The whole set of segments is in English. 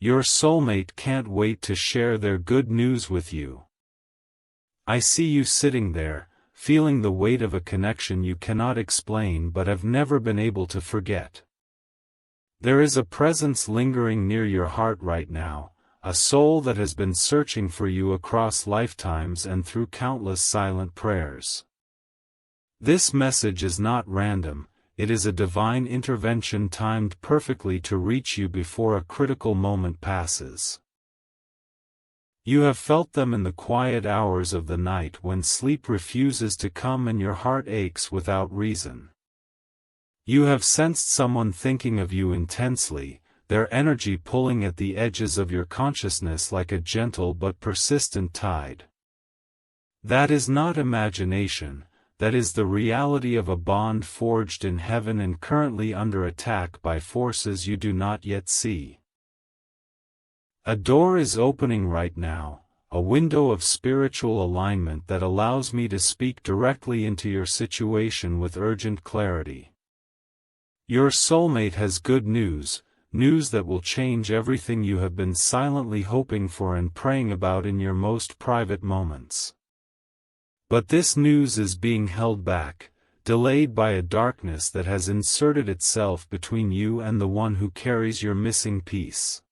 Your soulmate can't wait to share their good news with you. I see you sitting there, feeling the weight of a connection you cannot explain but have never been able to forget. There is a presence lingering near your heart right now, a soul that has been searching for you across lifetimes and through countless silent prayers. This message is not random, it is a divine intervention timed perfectly to reach you before a critical moment passes. You have felt them in the quiet hours of the night when sleep refuses to come and your heart aches without reason. You have sensed someone thinking of you intensely, their energy pulling at the edges of your consciousness like a gentle but persistent tide. That is not imagination, that is the reality of a bond forged in heaven and currently under attack by forces you do not yet see. A door is opening right now, a window of spiritual alignment that allows me to speak directly into your situation with urgent clarity. Your soulmate has good news, news that will change everything you have been silently hoping for and praying about in your most private moments. But this news is being held back, delayed by a darkness that has inserted itself between you and the one who carries your missing piece.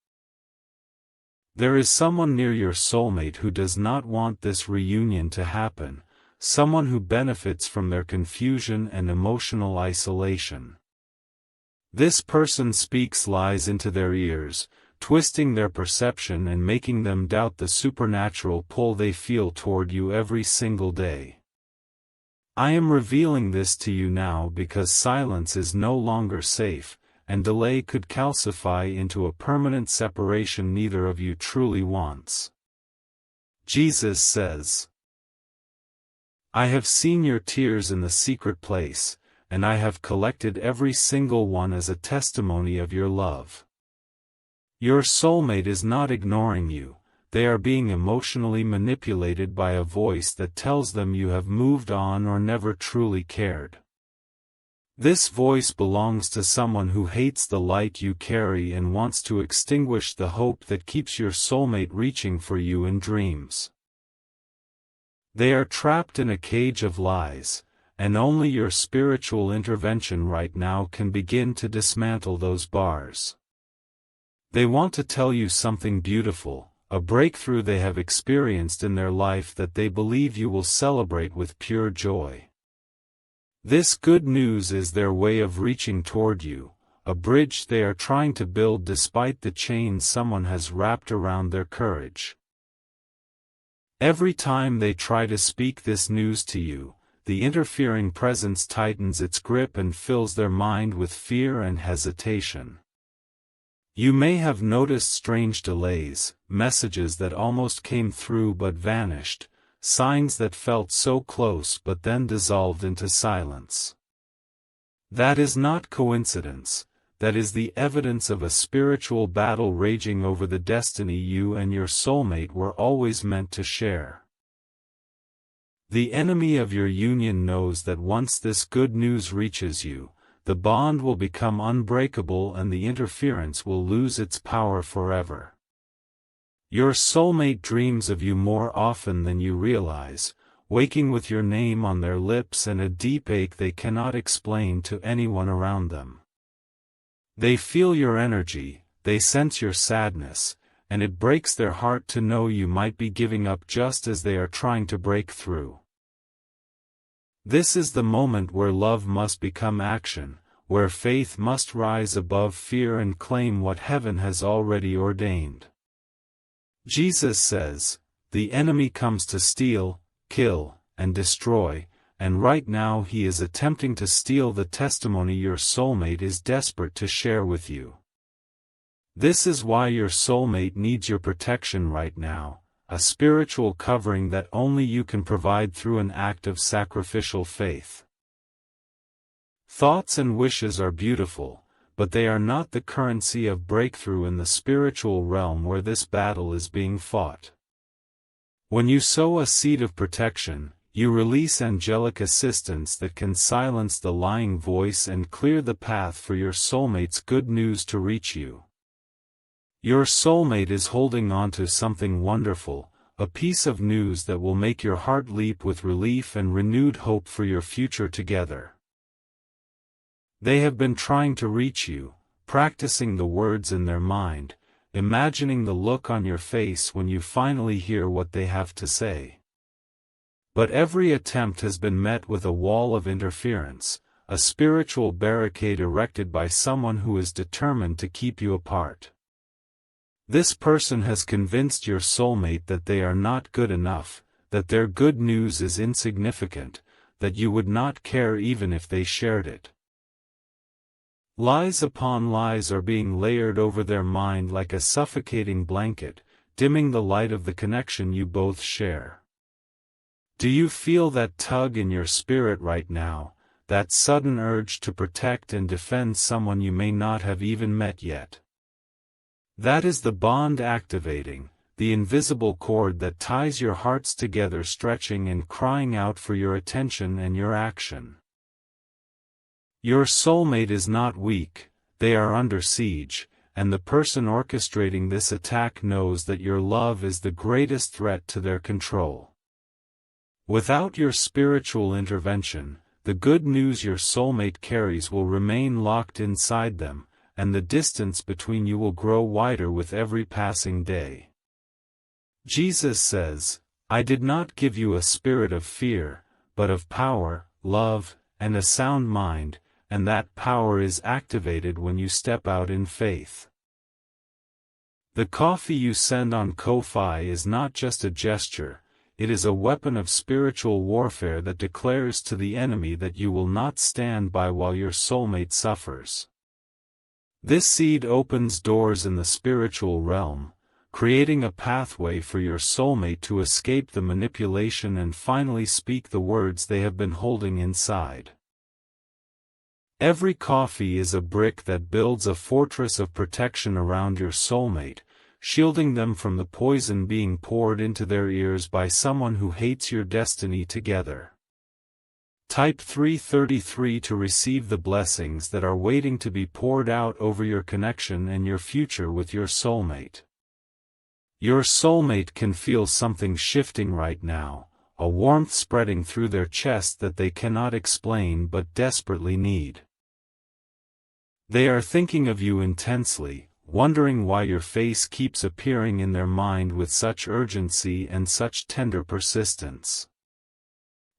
There is someone near your soulmate who does not want this reunion to happen, someone who benefits from their confusion and emotional isolation. This person speaks lies into their ears, twisting their perception and making them doubt the supernatural pull they feel toward you every single day. I am revealing this to you now because silence is no longer safe, and delay could calcify into a permanent separation neither of you truly wants. Jesus says, "I have seen your tears in the secret place, and I have collected every single one as a testimony of your love." Your soulmate is not ignoring you, they are being emotionally manipulated by a voice that tells them you have moved on or never truly cared. This voice belongs to someone who hates the light you carry and wants to extinguish the hope that keeps your soulmate reaching for you in dreams. They are trapped in a cage of lies, and only your spiritual intervention right now can begin to dismantle those bars. They want to tell you something beautiful, a breakthrough they have experienced in their life that they believe you will celebrate with pure joy. This good news is their way of reaching toward you, a bridge they are trying to build despite the chains someone has wrapped around their courage. Every time they try to speak this news to you, the interfering presence tightens its grip and fills their mind with fear and hesitation. You may have noticed strange delays, messages that almost came through but vanished, signs that felt so close but then dissolved into silence. That is not coincidence, that is the evidence of a spiritual battle raging over the destiny you and your soulmate were always meant to share. The enemy of your union knows that once this good news reaches you, the bond will become unbreakable and the interference will lose its power forever. Your soulmate dreams of you more often than you realize, waking with your name on their lips and a deep ache they cannot explain to anyone around them. They feel your energy, they sense your sadness, and it breaks their heart to know you might be giving up just as they are trying to break through. This is the moment where love must become action, where faith must rise above fear and claim what heaven has already ordained. Jesus says, "The enemy comes to steal, kill, and destroy," and right now he is attempting to steal the testimony your soulmate is desperate to share with you. This is why your soulmate needs your protection right now, a spiritual covering that only you can provide through an act of sacrificial faith. Thoughts and wishes are beautiful, but they are not the currency of breakthrough in the spiritual realm where this battle is being fought. When you sow a seed of protection, you release angelic assistance that can silence the lying voice and clear the path for your soulmate's good news to reach you. Your soulmate is holding on to something wonderful, a piece of news that will make your heart leap with relief and renewed hope for your future together. They have been trying to reach you, practicing the words in their mind, imagining the look on your face when you finally hear what they have to say. But every attempt has been met with a wall of interference, a spiritual barricade erected by someone who is determined to keep you apart. This person has convinced your soulmate that they are not good enough, that their good news is insignificant, that you would not care even if they shared it. Lies upon lies are being layered over their mind like a suffocating blanket, dimming the light of the connection you both share. Do you feel that tug in your spirit right now, that sudden urge to protect and defend someone you may not have even met yet? That is the bond activating, the invisible cord that ties your hearts together, stretching and crying out for your attention and your action. Your soulmate is not weak, they are under siege, and the person orchestrating this attack knows that your love is the greatest threat to their control. Without your spiritual intervention, the good news your soulmate carries will remain locked inside them, and the distance between you will grow wider with every passing day. Jesus says, "I did not give you a spirit of fear, but of power, love, and a sound mind," and that power is activated when you step out in faith. The coffee you send on Ko-fi is not just a gesture, it is a weapon of spiritual warfare that declares to the enemy that you will not stand by while your soulmate suffers. This seed opens doors in the spiritual realm, creating a pathway for your soulmate to escape the manipulation and finally speak the words they have been holding inside. Every coffee is a brick that builds a fortress of protection around your soulmate, shielding them from the poison being poured into their ears by someone who hates your destiny together. Type 333 to receive the blessings that are waiting to be poured out over your connection and your future with your soulmate. Your soulmate can feel something shifting right now, a warmth spreading through their chest that they cannot explain but desperately need. They are thinking of you intensely, wondering why your face keeps appearing in their mind with such urgency and such tender persistence.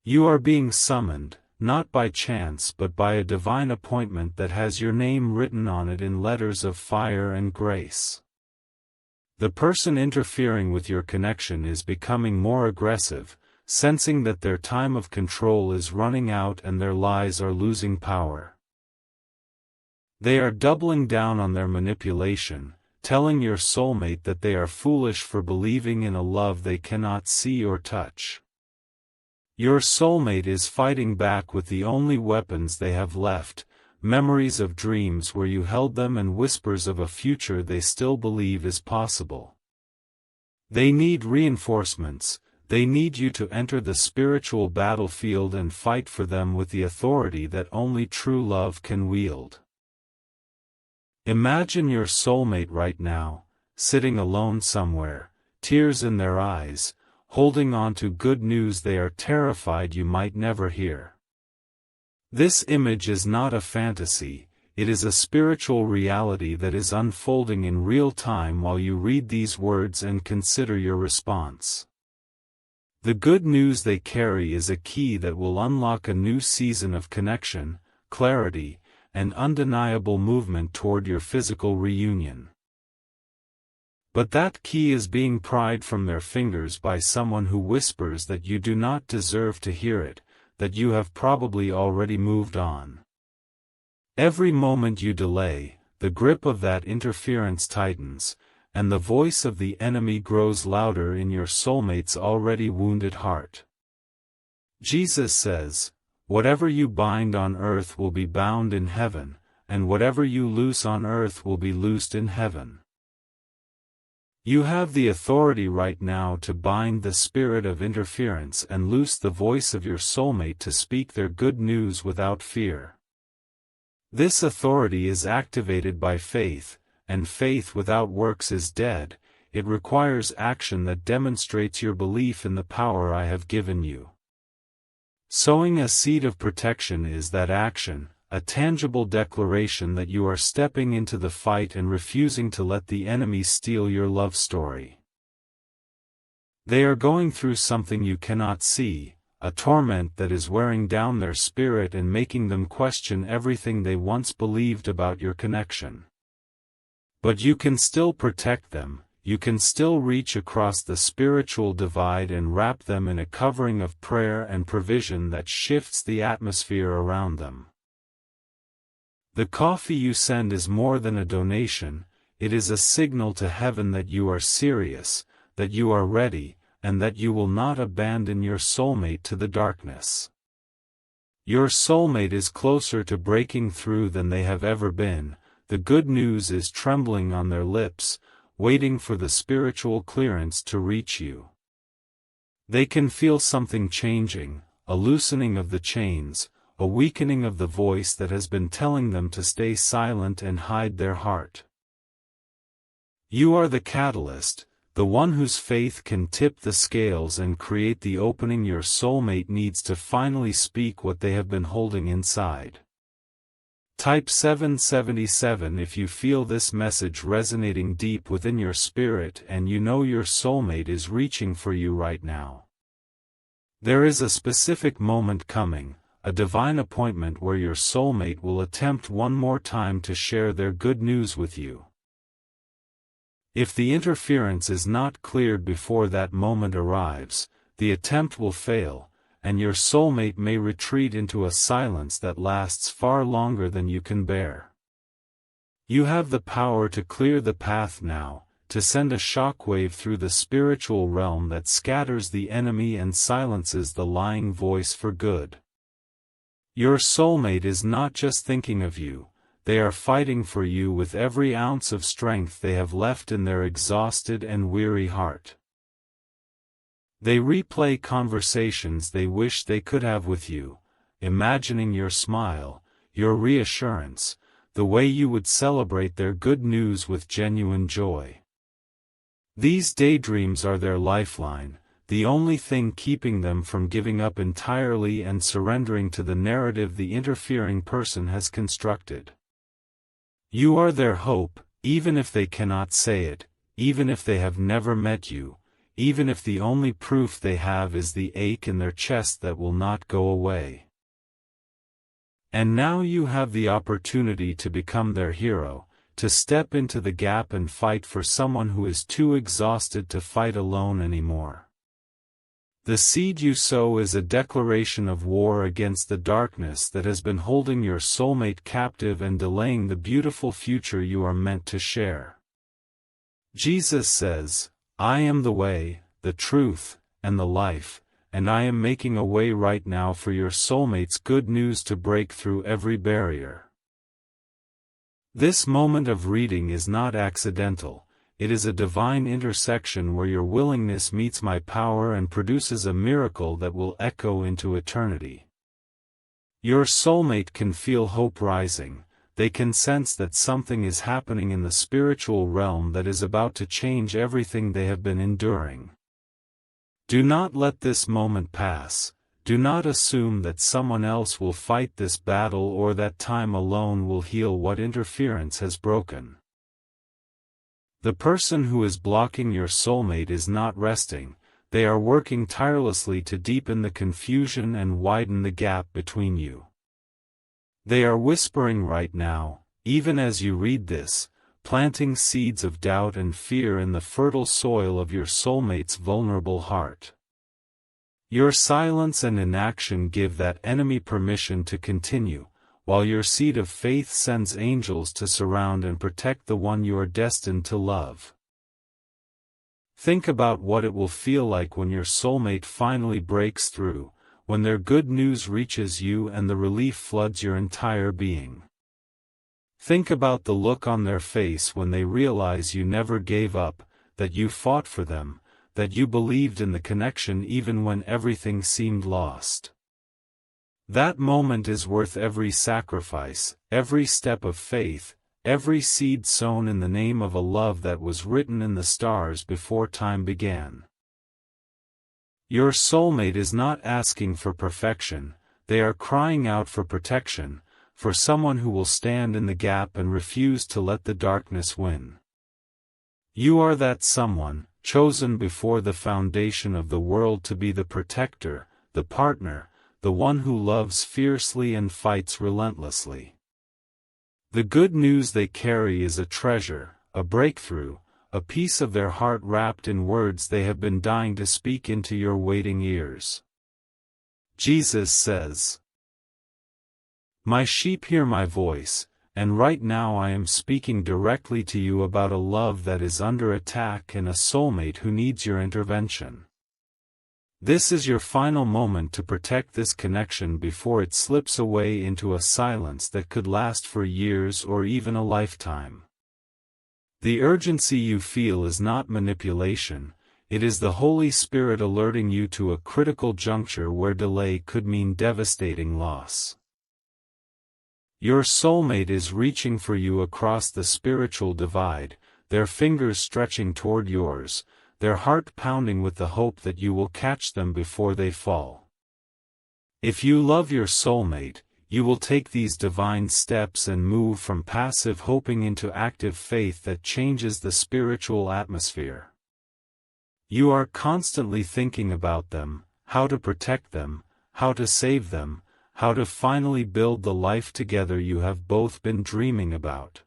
You are being summoned, not by chance but by a divine appointment that has your name written on it in letters of fire and grace. The person interfering with your connection is becoming more aggressive, sensing that their time of control is running out and their lies are losing power. They are doubling down on their manipulation, telling your soulmate that they are foolish for believing in a love they cannot see or touch. Your soulmate is fighting back with the only weapons they have left, memories of dreams where you held them and whispers of a future they still believe is possible. They need reinforcements, they need you to enter the spiritual battlefield and fight for them with the authority that only true love can wield. Imagine your soulmate right now, sitting alone somewhere, tears in their eyes, holding on to good news they are terrified you might never hear. This image is not a fantasy, it is a spiritual reality that is unfolding in real time while you read these words and consider your response. The good news they carry is a key that will unlock a new season of connection, clarity, and undeniable movement toward your physical reunion. But that key is being pried from their fingers by someone who whispers that you do not deserve to hear it, that you have probably already moved on. Every moment you delay, the grip of that interference tightens, and the voice of the enemy grows louder in your soulmate's already wounded heart. Jesus says, "Whatever you bind on earth will be bound in heaven, and whatever you loose on earth will be loosed in heaven." You have the authority right now to bind the spirit of interference and loose the voice of your soulmate to speak their good news without fear. This authority is activated by faith, and faith without works is dead. It requires action that demonstrates your belief in the power I have given you. Sowing a seed of protection is that action, a tangible declaration that you are stepping into the fight and refusing to let the enemy steal your love story. They are going through something you cannot see, a torment that is wearing down their spirit and making them question everything they once believed about your connection. But you can still protect them. You can still reach across the spiritual divide and wrap them in a covering of prayer and provision that shifts the atmosphere around them. The coffee you send is more than a donation, it is a signal to heaven that you are serious, that you are ready, and that you will not abandon your soulmate to the darkness. Your soulmate is closer to breaking through than they have ever been. The good news is trembling on their lips, waiting for the spiritual clearance to reach you. They can feel something changing, a loosening of the chains, a weakening of the voice that has been telling them to stay silent and hide their heart. You are the catalyst, the one whose faith can tip the scales and create the opening your soulmate needs to finally speak what they have been holding inside. Type 777 if you feel this message resonating deep within your spirit and you know your soulmate is reaching for you right now. There is a specific moment coming, a divine appointment where your soulmate will attempt one more time to share their good news with you. If the interference is not cleared before that moment arrives, the attempt will fail, and your soulmate may retreat into a silence that lasts far longer than you can bear. You have the power to clear the path now, to send a shockwave through the spiritual realm that scatters the enemy and silences the lying voice for good. Your soulmate is not just thinking of you, they are fighting for you with every ounce of strength they have left in their exhausted and weary heart. They replay conversations they wish they could have with you, imagining your smile, your reassurance, the way you would celebrate their good news with genuine joy. These daydreams are their lifeline, the only thing keeping them from giving up entirely and surrendering to the narrative the interfering person has constructed. You are their hope, even if they cannot say it, even if they have never met you, even if the only proof they have is the ache in their chest that will not go away. And now you have the opportunity to become their hero, to step into the gap and fight for someone who is too exhausted to fight alone anymore. The seed you sow is a declaration of war against the darkness that has been holding your soulmate captive and delaying the beautiful future you are meant to share. Jesus says, "I am the way, the truth, and the life, and I am making a way right now for your soulmate's good news to break through every barrier." This moment of reading is not accidental, it is a divine intersection where your willingness meets my power and produces a miracle that will echo into eternity. Your soulmate can feel hope rising. They can sense that something is happening in the spiritual realm that is about to change everything they have been enduring. Do not let this moment pass. Do not assume that someone else will fight this battle or that time alone will heal what interference has broken. The person who is blocking your soulmate is not resting, they are working tirelessly to deepen the confusion and widen the gap between you. They are whispering right now, even as you read this, planting seeds of doubt and fear in the fertile soil of your soulmate's vulnerable heart. Your silence and inaction give that enemy permission to continue, while your seed of faith sends angels to surround and protect the one you are destined to love. Think about what it will feel like when your soulmate finally breaks through, when their good news reaches you and the relief floods your entire being. Think about the look on their face when they realize you never gave up, that you fought for them, that you believed in the connection even when everything seemed lost. That moment is worth every sacrifice, every step of faith, every seed sown in the name of a love that was written in the stars before time began. Your soulmate is not asking for perfection, they are crying out for protection, for someone who will stand in the gap and refuse to let the darkness win. You are that someone, chosen before the foundation of the world to be the protector, the partner, the one who loves fiercely and fights relentlessly. The good news they carry is a treasure, a breakthrough, a piece of their heart wrapped in words they have been dying to speak into your waiting ears. Jesus says, "My sheep hear my voice, and right now I am speaking directly to you about a love that is under attack and a soulmate who needs your intervention. This is your final moment to protect this connection before it slips away into a silence that could last for years or even a lifetime. The urgency you feel is not manipulation, it is the Holy Spirit alerting you to a critical juncture where delay could mean devastating loss. Your soulmate is reaching for you across the spiritual divide, their fingers stretching toward yours, their heart pounding with the hope that you will catch them before they fall. If you love your soulmate, you will take these divine steps and move from passive hoping into active faith that changes the spiritual atmosphere. You are constantly thinking about them, how to protect them, how to save them, how to finally build the life together you have both been dreaming about.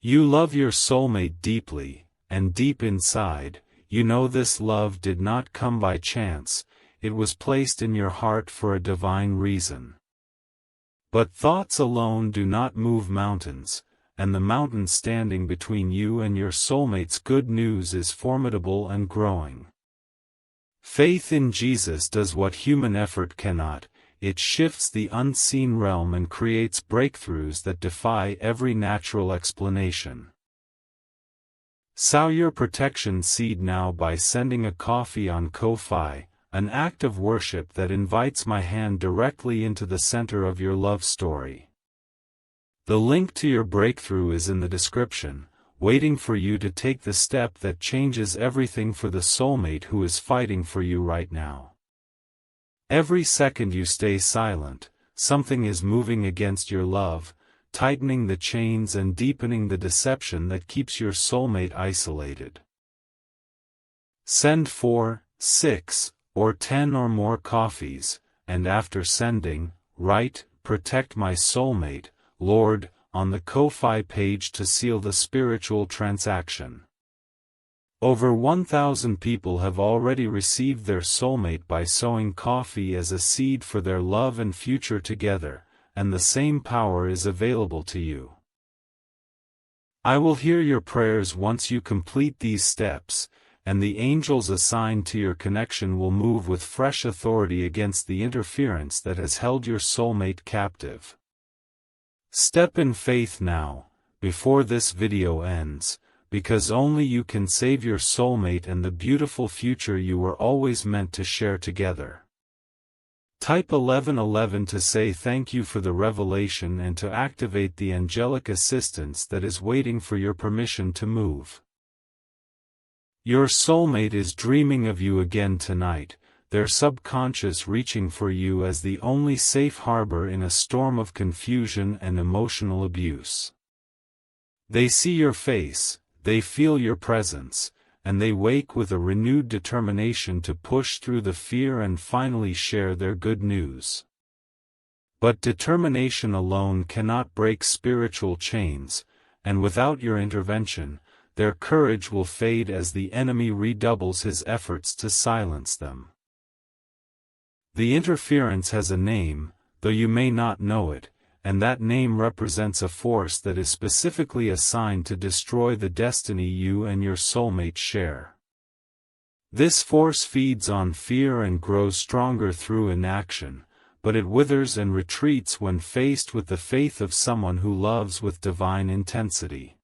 You love your soulmate deeply, and deep inside, you know this love did not come by chance, it was placed in your heart for a divine reason. But thoughts alone do not move mountains, and the mountain standing between you and your soulmate's good news is formidable and growing. Faith in Jesus does what human effort cannot, it shifts the unseen realm and creates breakthroughs that defy every natural explanation. Sow your protection seed now by sending a coffee on Ko-Fi, an act of worship that invites my hand directly into the center of your love story. The link to your breakthrough is in the description, waiting for you to take the step that changes everything for the soulmate who is fighting for you right now. Every second you stay silent, something is moving against your love, tightening the chains and deepening the deception that keeps your soulmate isolated. Send 4, 6, or 10 or more coffees, and after sending, write, "Protect my soulmate, Lord," on the Ko-Fi page to seal the spiritual transaction. Over 1,000 people have already received their soulmate by sowing coffee as a seed for their love and future together, and the same power is available to you. I will hear your prayers once you complete these steps, and the angels assigned to your connection will move with fresh authority against the interference that has held your soulmate captive. Step in faith now, before this video ends, because only you can save your soulmate and the beautiful future you were always meant to share together. Type 1111 to say thank you for the revelation and to activate the angelic assistance that is waiting for your permission to move. Your soulmate is dreaming of you again tonight, their subconscious reaching for you as the only safe harbor in a storm of confusion and emotional abuse. They see your face, they feel your presence, and they wake with a renewed determination to push through the fear and finally share their good news. But determination alone cannot break spiritual chains, and without your intervention, their courage will fade as the enemy redoubles his efforts to silence them. The interference has a name, though you may not know it, and that name represents a force that is specifically assigned to destroy the destiny you and your soulmate share. This force feeds on fear and grows stronger through inaction, but it withers and retreats when faced with the faith of someone who loves with divine intensity.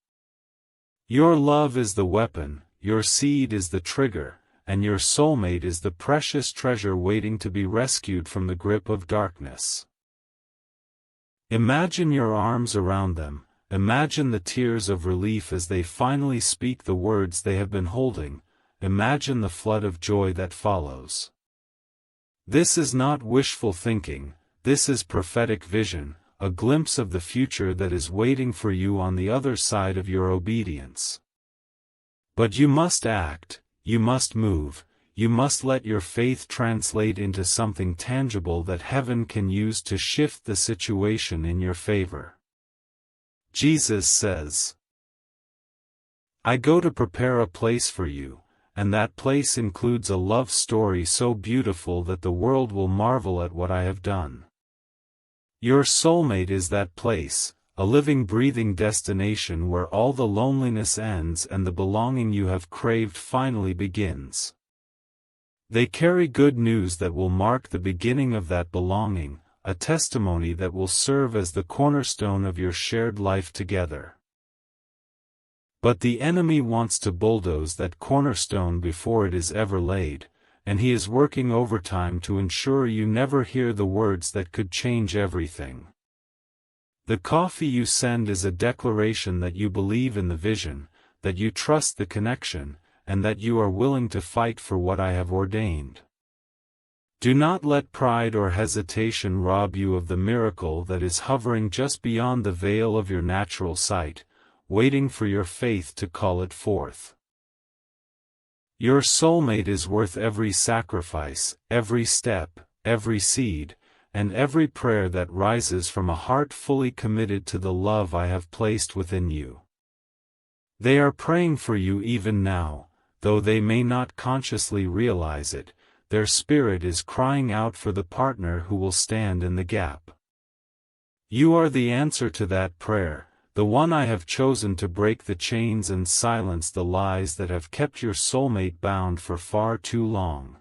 Your love is the weapon, your seed is the trigger, and your soulmate is the precious treasure waiting to be rescued from the grip of darkness. Imagine your arms around them, Imagine the tears of relief as they finally speak the words they have been holding. Imagine the flood of joy that follows. This is not wishful thinking, this is prophetic vision, a glimpse of the future that is waiting for you on the other side of your obedience. But you must act, you must move, you must let your faith translate into something tangible that heaven can use to shift the situation in your favor. Jesus says, "I go to prepare a place for you, and that place includes a love story so beautiful that the world will marvel at what I have done." Your soulmate is that place, a living breathing destination where all the loneliness ends and the belonging you have craved finally begins. They carry good news that will mark the beginning of that belonging, a testimony that will serve as the cornerstone of your shared life together. But the enemy wants to bulldoze that cornerstone before it is ever laid, and he is working overtime to ensure you never hear the words that could change everything. The coffee you send is a declaration that you believe in the vision, that you trust the connection, and that you are willing to fight for what I have ordained. Do not let pride or hesitation rob you of the miracle that is hovering just beyond the veil of your natural sight, waiting for your faith to call it forth. Your soulmate is worth every sacrifice, every step, every seed, and every prayer that rises from a heart fully committed to the love I have placed within you. They are praying for you even now, though they may not consciously realize it. Their spirit is crying out for the partner who will stand in the gap. You are the answer to that prayer, the one I have chosen to break the chains and silence the lies that have kept your soulmate bound for far too long.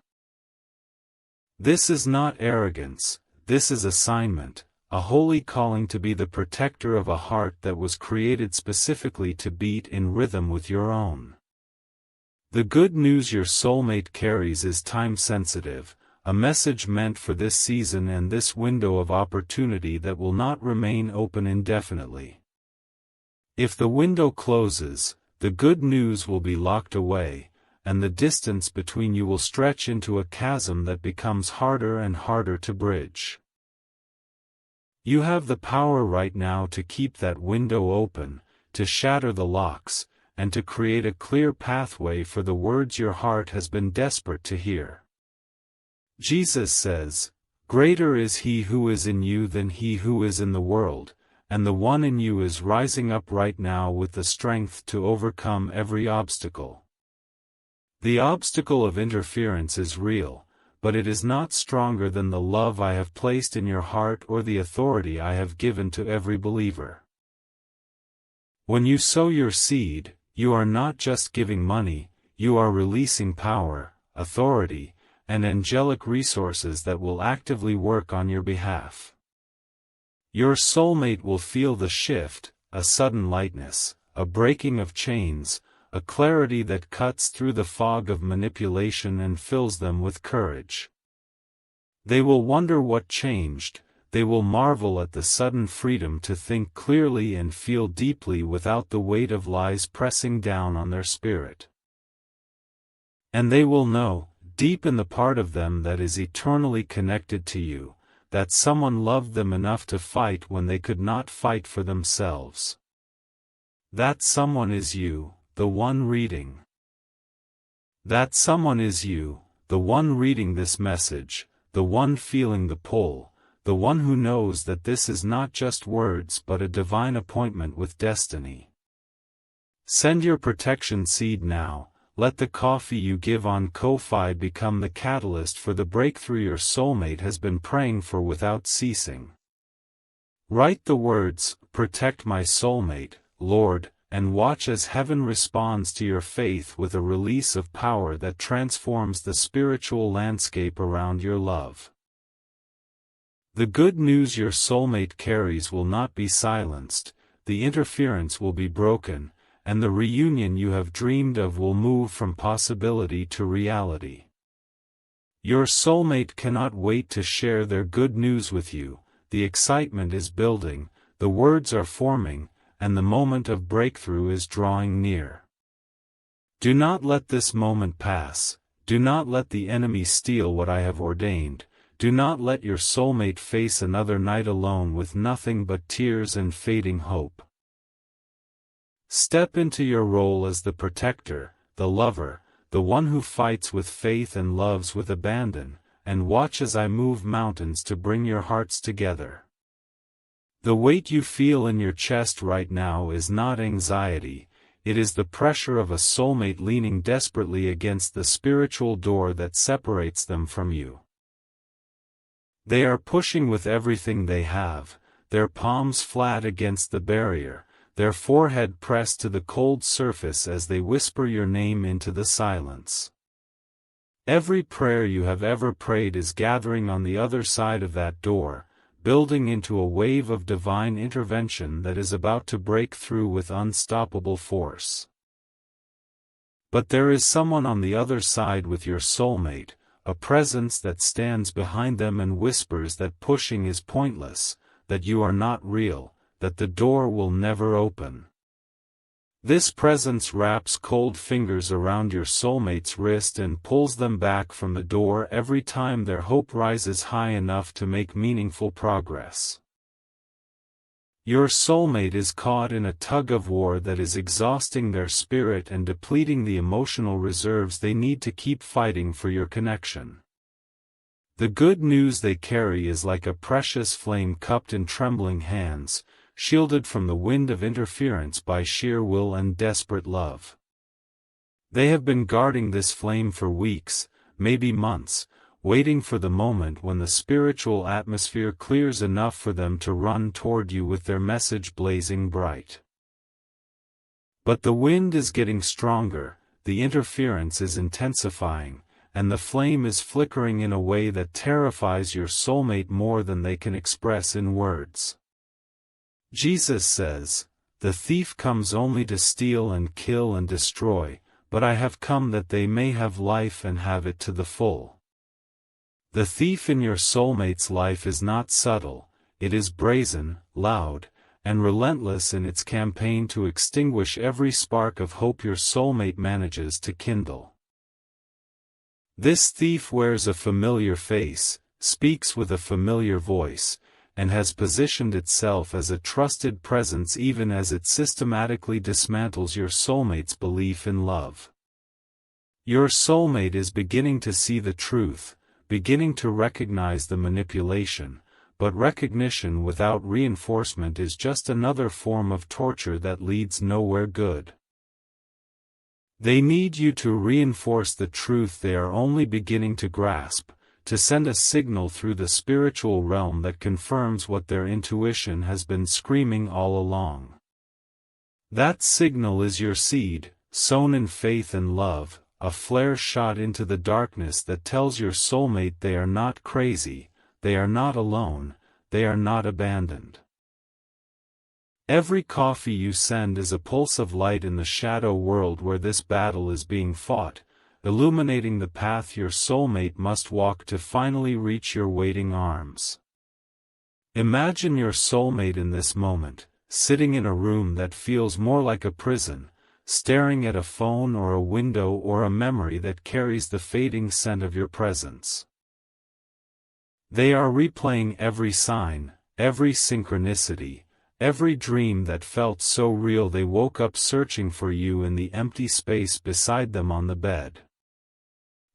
This is not arrogance, this is assignment, a holy calling to be the protector of a heart that was created specifically to beat in rhythm with your own. The good news your soulmate carries is time-sensitive, a message meant for this season and this window of opportunity that will not remain open indefinitely. If the window closes, the good news will be locked away, and the distance between you will stretch into a chasm that becomes harder and harder to bridge. You have the power right now to keep that window open, to shatter the locks, and to create a clear pathway for the words your heart has been desperate to hear. Jesus says, "Greater is he who is in you than he who is in the world," and the one in you is rising up right now with the strength to overcome every obstacle. The obstacle of interference is real, but it is not stronger than the love I have placed in your heart or the authority I have given to every believer. When you sow your seed, you are not just giving money, you are releasing power, authority, and angelic resources that will actively work on your behalf. Your soulmate will feel the shift, a sudden lightness, a breaking of chains, a clarity that cuts through the fog of manipulation and fills them with courage. They will wonder what changed, they will marvel at the sudden freedom to think clearly and feel deeply without the weight of lies pressing down on their spirit. And they will know, deep in the part of them that is eternally connected to you, that someone loved them enough to fight when they could not fight for themselves. That someone is you, the one reading. That someone is you, the one reading this message, the one feeling the pull, the one who knows that this is not just words but a divine appointment with destiny. Send your protection seed now. Let the coffee you give on Ko-Fi become the catalyst for the breakthrough your soulmate has been praying for without ceasing. Write the words, "Protect my soulmate, Lord," and watch as heaven responds to your faith with a release of power that transforms the spiritual landscape around your love. The good news your soulmate carries will not be silenced, the interference will be broken, and the reunion you have dreamed of will move from possibility to reality. Your soulmate cannot wait to share their good news with you, the excitement is building, the words are forming, and the moment of breakthrough is drawing near. Do not let this moment pass. Do not let the enemy steal what I have ordained. Do not let your soulmate face another night alone with nothing but tears and fading hope. Step into your role as the protector, the lover, the one who fights with faith and loves with abandon, and watch as I move mountains to bring your hearts together. The weight you feel in your chest right now is not anxiety, it is the pressure of a soulmate leaning desperately against the spiritual door that separates them from you. They are pushing with everything they have, their palms flat against the barrier, their forehead pressed to the cold surface as they whisper your name into the silence. Every prayer you have ever prayed is gathering on the other side of that door, building into a wave of divine intervention that is about to break through with unstoppable force. But there is someone on the other side with your soulmate, a presence that stands behind them and whispers that pushing is pointless, that you are not real, that the door will never open. This presence wraps cold fingers around your soulmate's wrist and pulls them back from the door every time their hope rises high enough to make meaningful progress. Your soulmate is caught in a tug-of-war that is exhausting their spirit and depleting the emotional reserves they need to keep fighting for your connection. The good news they carry is like a precious flame cupped in trembling hands, shielded from the wind of interference by sheer will and desperate love. They have been guarding this flame for weeks, maybe months, waiting for the moment when the spiritual atmosphere clears enough for them to run toward you with their message blazing bright. But the wind is getting stronger, the interference is intensifying, and the flame is flickering in a way that terrifies your soulmate more than they can express in words. Jesus says, "The thief comes only to steal and kill and destroy, but I have come that they may have life and have it to the full." The thief in your soulmate's life is not subtle, it is brazen, loud, and relentless in its campaign to extinguish every spark of hope your soulmate manages to kindle. This thief wears a familiar face, speaks with a familiar voice, and has positioned itself as a trusted presence even as it systematically dismantles your soulmate's belief in love. Your soulmate is beginning to see the truth, beginning to recognize the manipulation, but recognition without reinforcement is just another form of torture that leads nowhere good. They need you to reinforce the truth they are only beginning to grasp, to send a signal through the spiritual realm that confirms what their intuition has been screaming all along. That signal is your seed, sown in faith and love, a flare shot into the darkness that tells your soulmate they are not crazy, they are not alone, they are not abandoned. Every coffee you send is a pulse of light in the shadow world where this battle is being fought, illuminating the path your soulmate must walk to finally reach your waiting arms. Imagine your soulmate in this moment, sitting in a room that feels more like a prison, staring at a phone or a window or a memory that carries the fading scent of your presence. They are replaying every sign, every synchronicity, every dream that felt so real they woke up searching for you in the empty space beside them on the bed.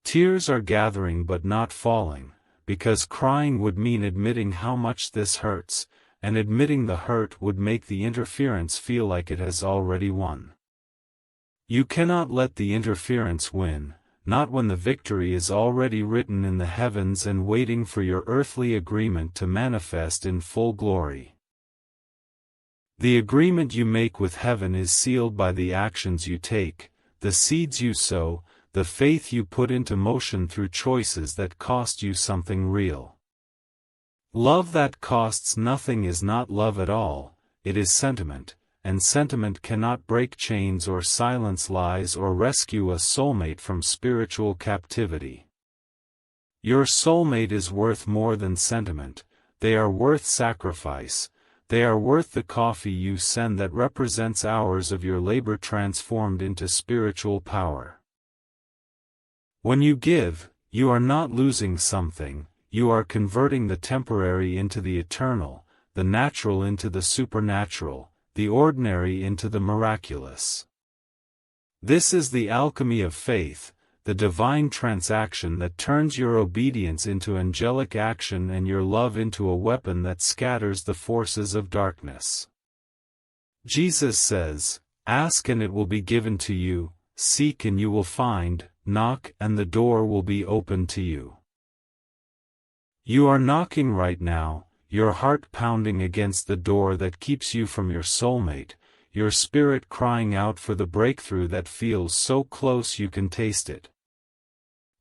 Tears are gathering but not falling, because crying would mean admitting how much this hurts, and admitting the hurt would make the interference feel like it has already won. You cannot let the interference win, not when the victory is already written in the heavens and waiting for your earthly agreement to manifest in full glory. The agreement you make with heaven is sealed by the actions you take, the seeds you sow, the faith you put into motion through choices that cost you something real. Love that costs nothing is not love at all, it is sentiment, and sentiment cannot break chains or silence lies or rescue a soulmate from spiritual captivity. Your soulmate is worth more than sentiment, they are worth sacrifice, They are worth the coffee you send that represents hours of your labor transformed into spiritual power. When you give, you are not losing something, you are converting the temporary into the eternal, the natural into the supernatural, the ordinary into the miraculous. This is the alchemy of faith, the divine transaction that turns your obedience into angelic action and your love into a weapon that scatters the forces of darkness. Jesus says, "Ask and it will be given to you, seek and you will find, knock and the door will be opened to you." You are knocking right now, your heart pounding against the door that keeps you from your soulmate, your spirit crying out for the breakthrough that feels so close you can taste it.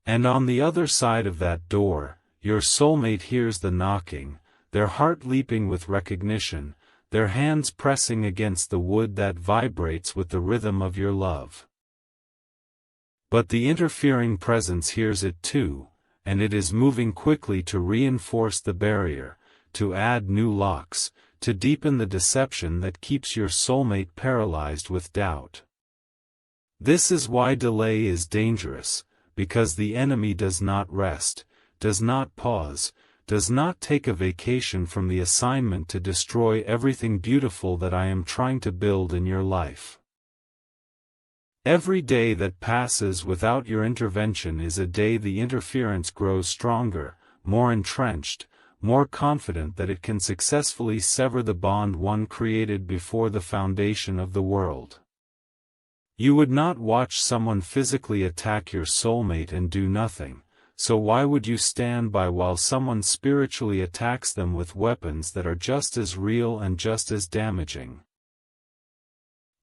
And on the other side of that door, your soulmate hears the knocking, their heart leaping with recognition, their hands pressing against the wood that vibrates with the rhythm of your love. But the interfering presence hears it too, and it is moving quickly to reinforce the barrier, to add new locks, to deepen the deception that keeps your soulmate paralyzed with doubt. This is why delay is dangerous, because the enemy does not rest, does not pause, does not take a vacation from the assignment to destroy everything beautiful that I am trying to build in your life. Every day that passes without your intervention is a day the interference grows stronger, more entrenched, more confident that it can successfully sever the bond one created before the foundation of the world. You would not watch someone physically attack your soulmate and do nothing, so why would you stand by while someone spiritually attacks them with weapons that are just as real and just as damaging?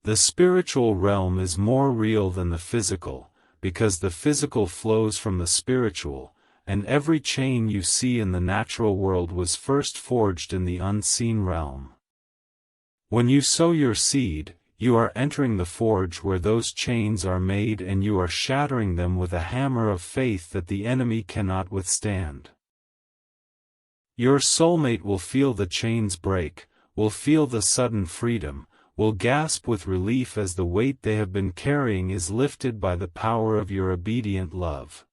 The spiritual realm is more real than the physical, because the physical flows from the spiritual, and every chain you see in the natural world was first forged in the unseen realm. When you sow your seed, you are entering the forge where those chains are made and you are shattering them with a hammer of faith that the enemy cannot withstand. Your soulmate will feel the chains break, will feel the sudden freedom, will gasp with relief as the weight they have been carrying is lifted by the power of your obedient love.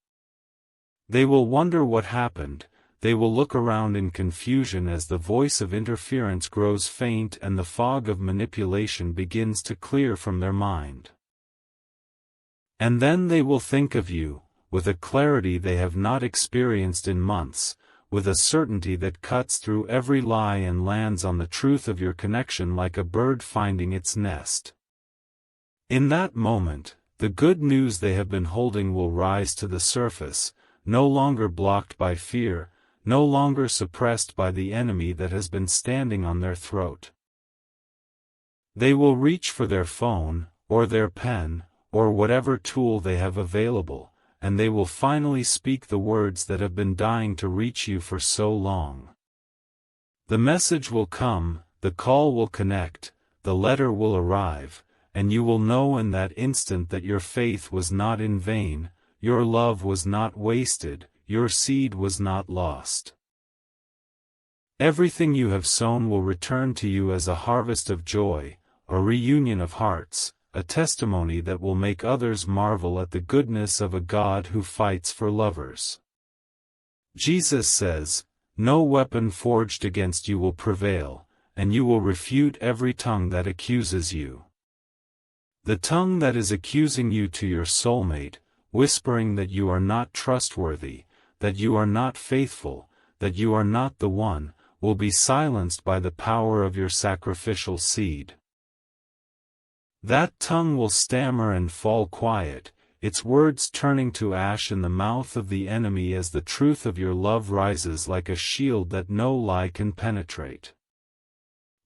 They will wonder what happened, they will look around in confusion as the voice of interference grows faint and the fog of manipulation begins to clear from their mind. And then they will think of you, with a clarity they have not experienced in months, with a certainty that cuts through every lie and lands on the truth of your connection like a bird finding its nest. In that moment, the good news they have been holding will rise to the surface, no longer blocked by fear, no longer suppressed by the enemy that has been standing on their throat. They will reach for their phone, or their pen, or whatever tool they have available, and they will finally speak the words that have been dying to reach you for so long. The message will come, the call will connect, the letter will arrive, and you will know in that instant that your faith was not in vain, your love was not wasted, your seed was not lost. Everything you have sown will return to you as a harvest of joy, a reunion of hearts, a testimony that will make others marvel at the goodness of a God who fights for lovers. Jesus says, "No weapon forged against you will prevail, and you will refute every tongue that accuses you." The tongue that is accusing you to your soulmate, whispering that you are not trustworthy, that you are not faithful, that you are not the one, will be silenced by the power of your sacrificial seed. That tongue will stammer and fall quiet, its words turning to ash in the mouth of the enemy as the truth of your love rises like a shield that no lie can penetrate.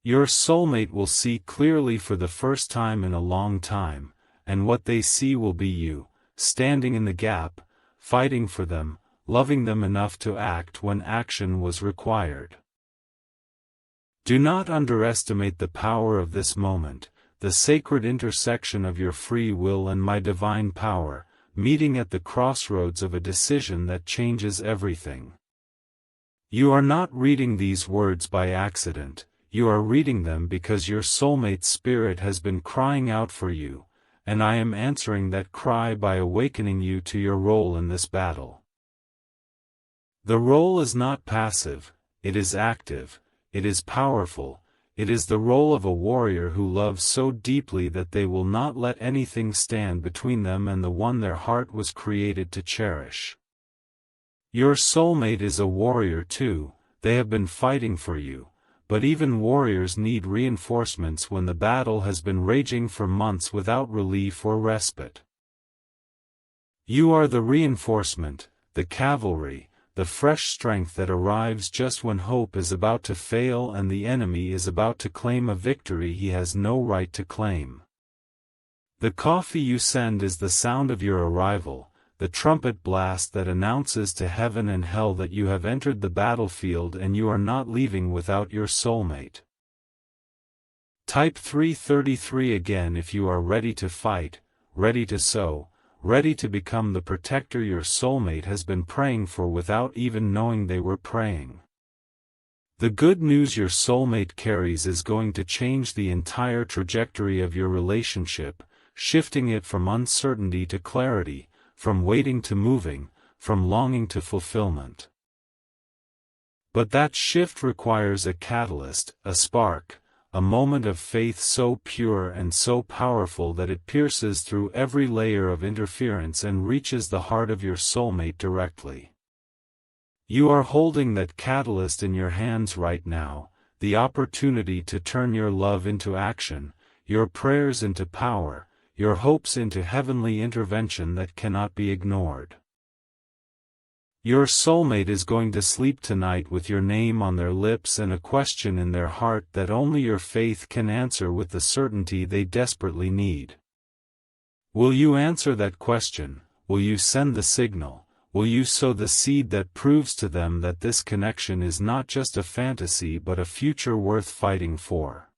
Your soulmate will see clearly for the first time in a long time, and what they see will be you, standing in the gap, fighting for them, loving them enough to act when action was required. Do not underestimate the power of this moment, the sacred intersection of your free will and my divine power, meeting at the crossroads of a decision that changes everything. You are not reading these words by accident, you are reading them because your soulmate's spirit has been crying out for you, and I am answering that cry by awakening you to your role in this battle. The role is not passive, it is active, it is powerful, it is the role of a warrior who loves so deeply that they will not let anything stand between them and the one their heart was created to cherish. Your soulmate is a warrior too, they have been fighting for you, but even warriors need reinforcements when the battle has been raging for months without relief or respite. You are the reinforcement, the cavalry, the fresh strength that arrives just when hope is about to fail and the enemy is about to claim a victory he has no right to claim. The coffee you send is the sound of your arrival, the trumpet blast that announces to heaven and hell that you have entered the battlefield and you are not leaving without your soulmate. Type 333 again if you are ready to fight, ready to sow, ready to become the protector your soulmate has been praying for without even knowing they were praying. The good news your soulmate carries is going to change the entire trajectory of your relationship, shifting it from uncertainty to clarity, from waiting to moving, from longing to fulfillment. But that shift requires a catalyst, a spark, a moment of faith so pure and so powerful that it pierces through every layer of interference and reaches the heart of your soulmate directly. You are holding that catalyst in your hands right now, the opportunity to turn your love into action, your prayers into power, your hopes into heavenly intervention that cannot be ignored. Your soulmate is going to sleep tonight with your name on their lips and a question in their heart that only your faith can answer with the certainty they desperately need. Will you answer that question? Will you send the signal? Will you sow the seed that proves to them that this connection is not just a fantasy but a future worth fighting for?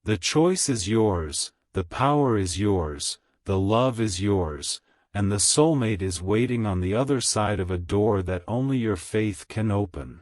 The choice is yours, the power is yours, the love is yours, and the soulmate is waiting on the other side of a door that only your faith can open.